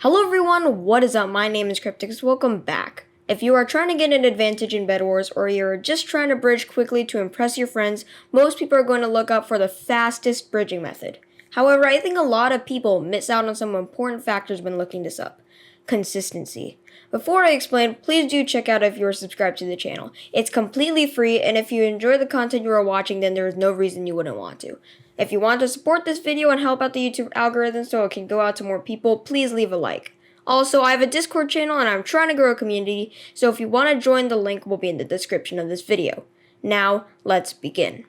Hello everyone, what is up? My name is Kryptiix. Welcome back. If you are trying to get an advantage in Bed Wars or you're just trying to bridge quickly to impress your friends, most people are going to look up for the fastest bridging method. However, I think a lot of people miss out on some important factors when looking this up. Consistency. Before I explain, please do check out if you are subscribed to the channel. It's completely free, and if you enjoy the content you are watching, then there is no reason you wouldn't want to. If you want to support this video and help out the YouTube algorithm so it can go out to more people, please leave a like. Also, I have a Discord channel and I'm trying to grow a community, so if you want to join, the link will be in the description of this video. Now, let's begin.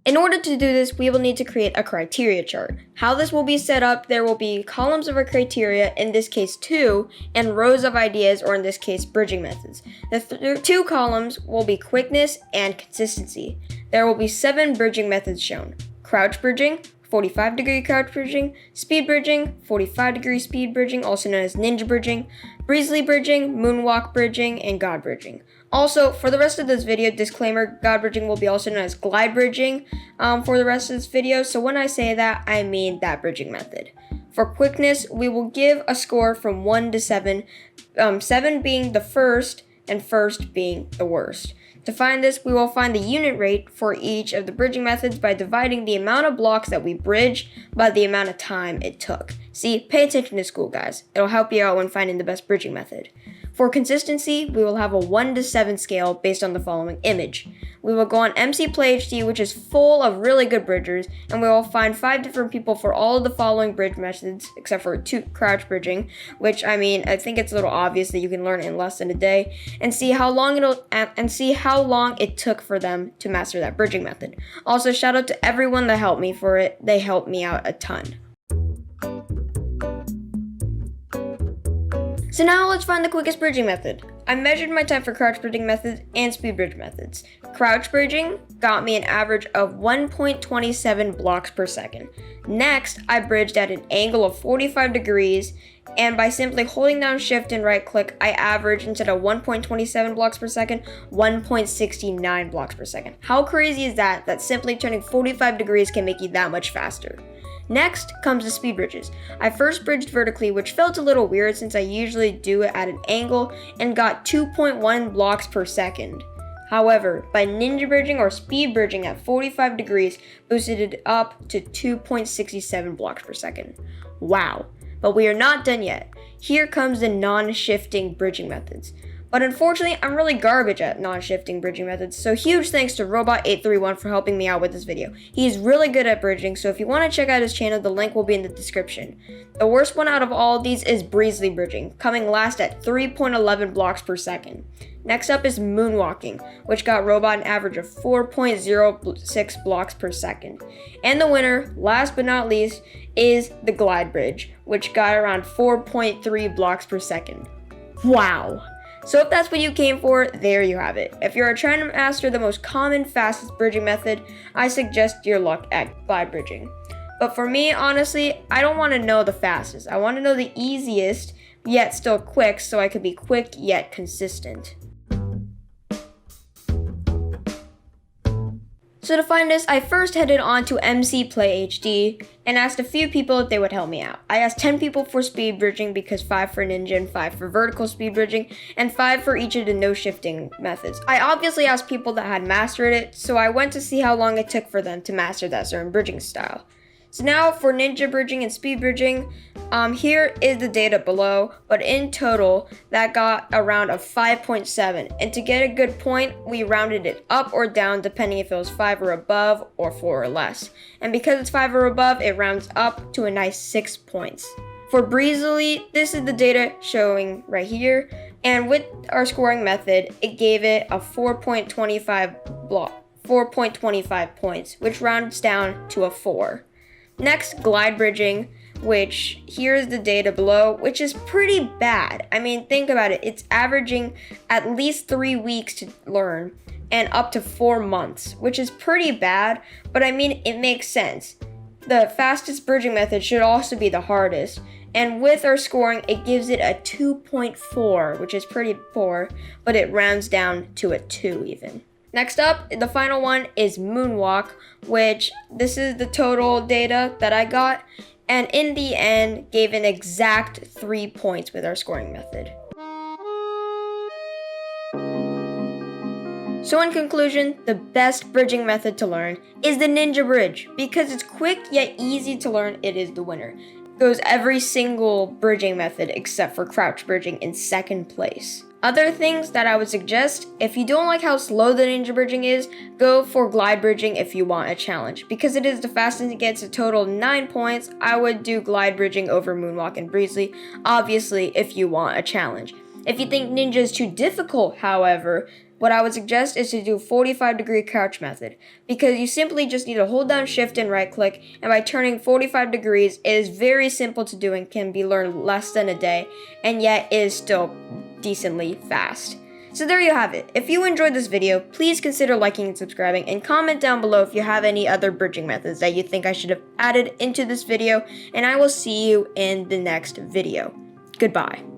In order to do this, we will need to create a criteria chart. How this will be set up, there will be columns of our criteria, in this case 2, and rows of ideas, or in this case bridging methods. The two columns will be quickness and consistency. There will be 7 bridging methods shown. Crouch bridging, 45-degree crouch bridging, speed bridging, 45-degree speed bridging, also known as ninja bridging, breezily bridging, moonwalk bridging, and god bridging. Also, for the rest of this video, disclaimer, god bridging will be also known as glide bridging for the rest of this video, so when I say that, I mean that bridging method. For quickness, we will give a score from 1 to 7, 7 being the first, and first being the worst. To find this, we will find the unit rate for each of the bridging methods by dividing the amount of blocks that we bridged by the amount of time it took. See, pay attention to school, guys. It'll help you out when finding the best bridging method. For consistency, we will have a 1 to 7 scale based on the following image. We will go on MC Play HD, which is full of really good bridgers, and we will find 5 different people for all of the following bridge methods, except for 2 crouch bridging, which I think it's a little obvious that you can learn it in less than a day, and see how long it took for them to master that bridging method. Also, shout out to everyone that helped me for it. They helped me out a ton. So now let's find the quickest bridging method. I measured my time for crouch bridging methods and speed bridge methods. Crouch bridging got me an average of 1.27 blocks per second. Next, I bridged at an angle of 45 degrees, and by simply holding down shift and right click, I averaged, instead of 1.27 blocks per second, 1.69 blocks per second. How crazy is that, that simply turning 45 degrees can make you that much faster? Next comes the speed bridges. I first bridged vertically, which felt a little weird since I usually do it at an angle, and got 2.1 blocks per second. However, by ninja bridging or speed bridging at 45 degrees, boosted it up to 2.67 blocks per second. Wow. But we are not done yet. Here comes the non-shifting bridging methods. But unfortunately, I'm really garbage at non-shifting bridging methods, so huge thanks to Robot831 for helping me out with this video. He is really good at bridging, so if you want to check out his channel, the link will be in the description. The worst one out of all of these is breezily bridging, coming last at 3.11 blocks per second. Next up is moonwalking, which got Robot an average of 4.06 blocks per second. And the winner, last but not least, is the glide bridge, which got around 4.3 blocks per second. Wow! So if that's what you came for, there you have it. If you're trying to master the most common, fastest bridging method, I suggest your luck at glide bridging. But for me, honestly, I don't want to know the fastest. I want to know the easiest, yet still quick, so I could be quick yet consistent. So to find this, I first headed on to MC Play HD and asked a few people if they would help me out. I asked 10 people for speed bridging, because 5 for ninja and 5 for vertical speed bridging, and 5 for each of the no shifting methods. I obviously asked people that had mastered it, so I went to see how long it took for them to master that certain bridging style. So now for ninja bridging and speed bridging, here is the data below, but in total, that got a round of 5.7. And to get a good point, we rounded it up or down depending if it was 5 or above or 4 or less. And because it's 5 or above, it rounds up to a nice 6 points. For breezily, this is the data showing right here. And with our scoring method, it gave it a 4.25 points, which rounds down to a 4. Next, glide bridging, which here's the data below, which is pretty bad. I mean, think about it. It's averaging at least 3 weeks to learn and up to 4 months, which is pretty bad, but I mean, it makes sense. The fastest bridging method should also be the hardest, and with our scoring, it gives it a 2.4, which is pretty poor, but it rounds down to a 2 even. Next up, the final one is moonwalk, which this is the total data that I got, and in the end gave an exact 3 points with our scoring method. So in conclusion, the best bridging method to learn is the ninja bridge. Because it's quick yet easy to learn, it is the winner. It goes every single bridging method except for crouch bridging in second place. Other things that I would suggest, if you don't like how slow the ninja bridging is, go for glide bridging if you want a challenge. Because it is the fastest, it gets a total 9 points, I would do glide bridging over moonwalk and breezely, obviously if you want a challenge. If you think ninja is too difficult, however, what I would suggest is to do 45-degree crouch method, because you simply just need to hold down shift and right click, and by turning 45 degrees, it is very simple to do and can be learned less than a day, and yet is still decently fast. So there you have it. If you enjoyed this video, please consider liking and subscribing, and comment down below if you have any other bridging methods that you think I should have added into this video, and I will see you in the next video. Goodbye.